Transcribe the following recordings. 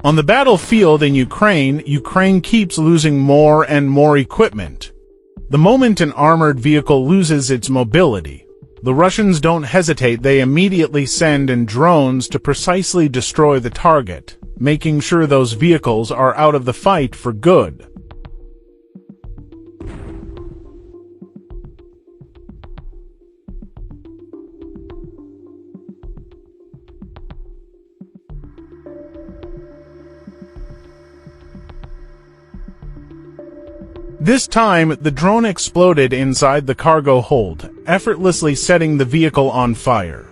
On the battlefield in Ukraine keeps losing more and more equipment. The moment an armored vehicle loses its mobility, the Russians don't hesitate. They immediately send in drones to precisely destroy the target, making sure those vehicles are out of the fight for good. This time, the drone exploded inside the cargo hold, effortlessly setting the vehicle on fire.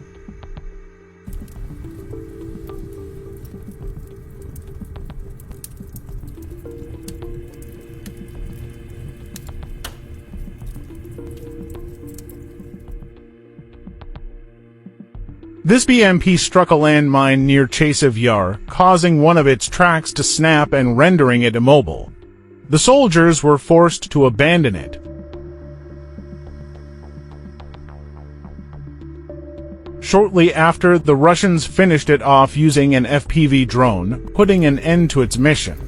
This BMP struck a landmine near Chasev Yar, causing one of its tracks to snap and rendering it immobile. The soldiers were forced to abandon it. Shortly after, the Russians finished it off using an FPV drone, putting an end to its mission.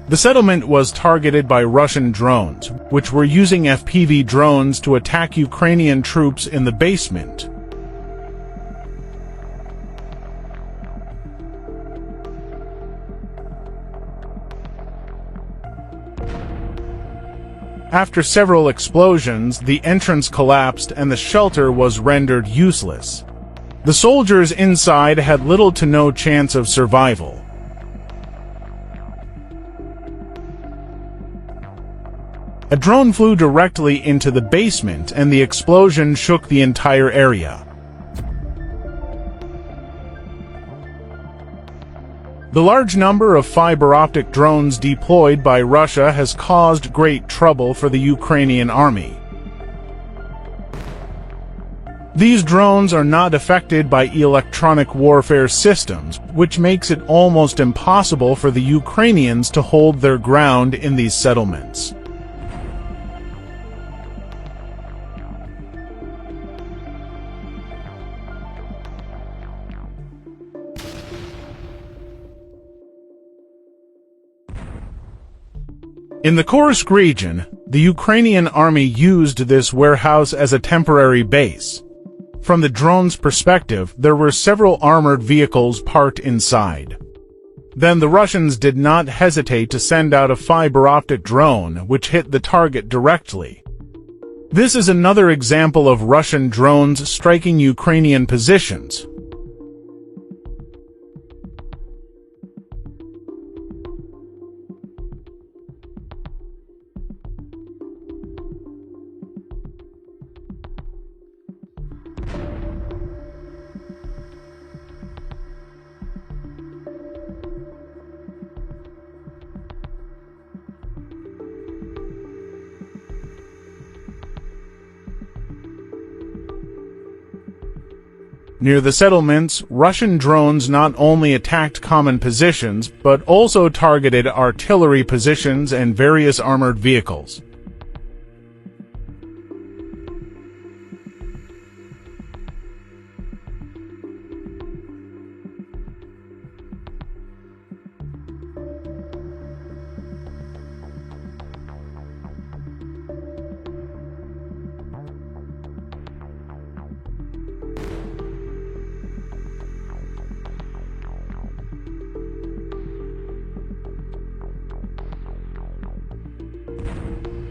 The settlement was targeted by Russian drones, which were using FPV drones to attack Ukrainian troops in the basement. After several explosions, the entrance collapsed and the shelter was rendered useless. The soldiers inside had little to no chance of survival. A drone flew directly into the basement, and the explosion shook the entire area. The large number of fiber-optic drones deployed by Russia has caused great trouble for the Ukrainian army. These drones are not affected by electronic warfare systems, which makes it almost impossible for the Ukrainians to hold their ground in these settlements. In the Kursk region, the Ukrainian army used this warehouse as a temporary base. From the drone's perspective, there were several armored vehicles parked inside. Then the Russians did not hesitate to send out a fiber-optic drone, which hit the target directly. This is another example of Russian drones striking Ukrainian positions. Near the settlements, Russian drones not only attacked common positions, but also targeted artillery positions and various armored vehicles.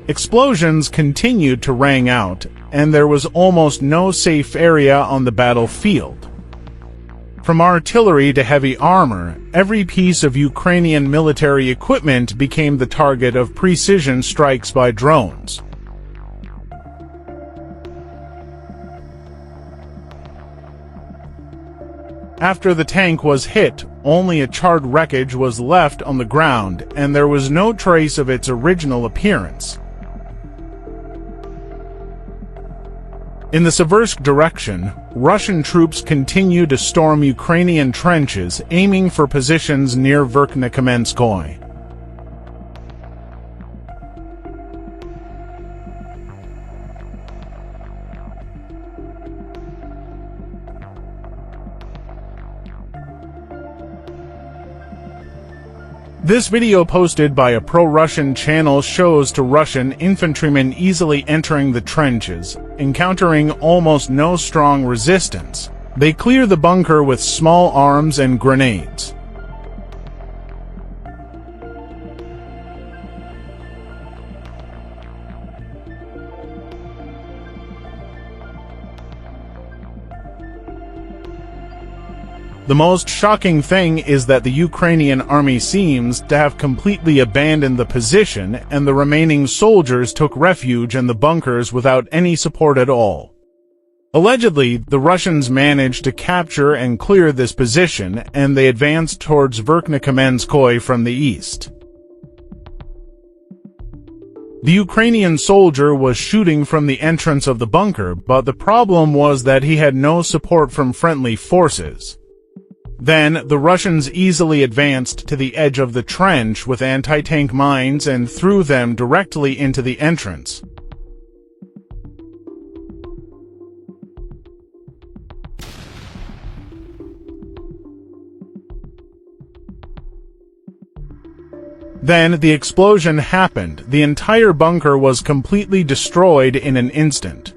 Explosions continued to ring out, and there was almost no safe area on the battlefield. From artillery to heavy armor, every piece of Ukrainian military equipment became the target of precision strikes by drones. After the tank was hit, only a charred wreckage was left on the ground, and there was no trace of its original appearance. In the Seversk direction, Russian troops continue to storm Ukrainian trenches, aiming for positions near Verkhnekamenskoye. This video posted by a pro-Russian channel shows to Russian infantrymen easily entering the trenches, encountering almost no strong resistance. They clear the bunker with small arms and grenades. The most shocking thing is that the Ukrainian army seems to have completely abandoned the position, and the remaining soldiers took refuge in the bunkers without any support at all. Allegedly, the Russians managed to capture and clear this position, and they advanced towards Verkhnekamenskoye from the east. The Ukrainian soldier was shooting from the entrance of the bunker, but the problem was that he had no support from friendly forces. Then, the Russians easily advanced to the edge of the trench with anti-tank mines and threw them directly into the entrance. Then, the explosion happened. The entire bunker was completely destroyed in an instant.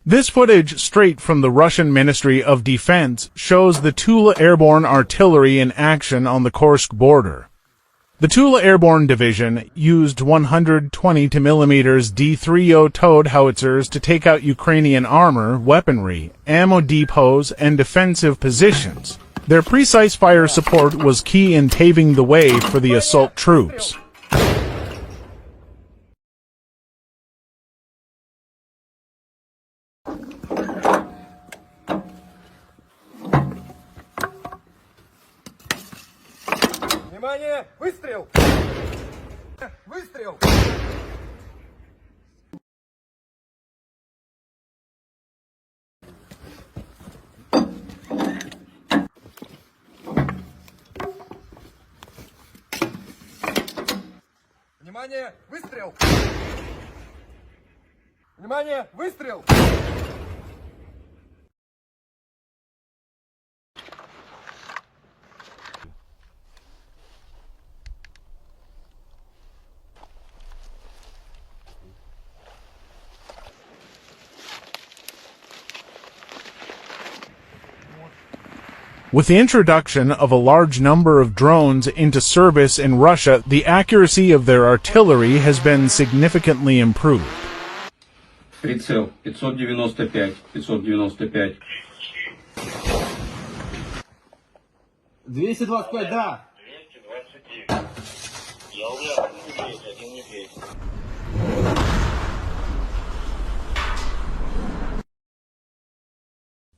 This footage, straight from the Russian Ministry of Defense, shows the Tula airborne artillery in action on the Kursk border. The Tula Airborne Division used 120mm D-30 towed howitzers to take out Ukrainian armor, weaponry, ammo depots, and defensive positions. Their precise fire support was key in paving the way for the assault troops. Внимание! Выстрел! Выстрел! Внимание! Выстрел! Внимание! Выстрел! With the introduction of a large number of drones into service in Russia, the accuracy of their artillery has been significantly improved. Прицел 595, 595. 225, да. 229. Я уверен, один медведь.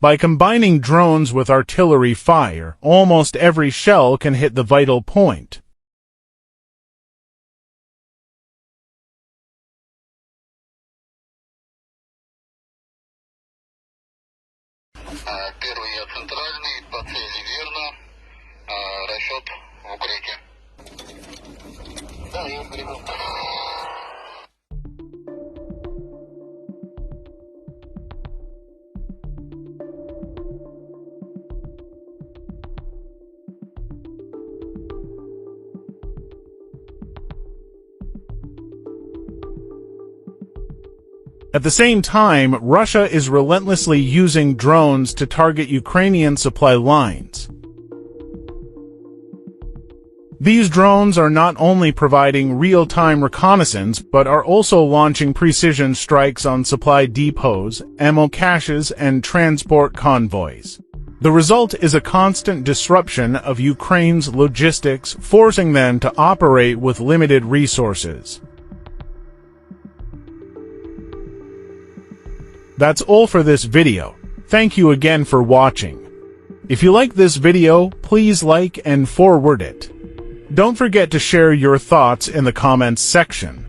By combining drones with artillery fire, almost every shell can hit the vital point. Первый я центральный, по цели верно. Расчет в укрытие. Да, я берегу. At the same time, Russia is relentlessly using drones to target Ukrainian supply lines. These drones are not only providing real-time reconnaissance, but are also launching precision strikes on supply depots, ammo caches, and transport convoys. The result is a constant disruption of Ukraine's logistics, forcing them to operate with limited resources. That's all for this video. Thank you again for watching. If you like this video, please like and forward it. Don't forget to share your thoughts in the comments section.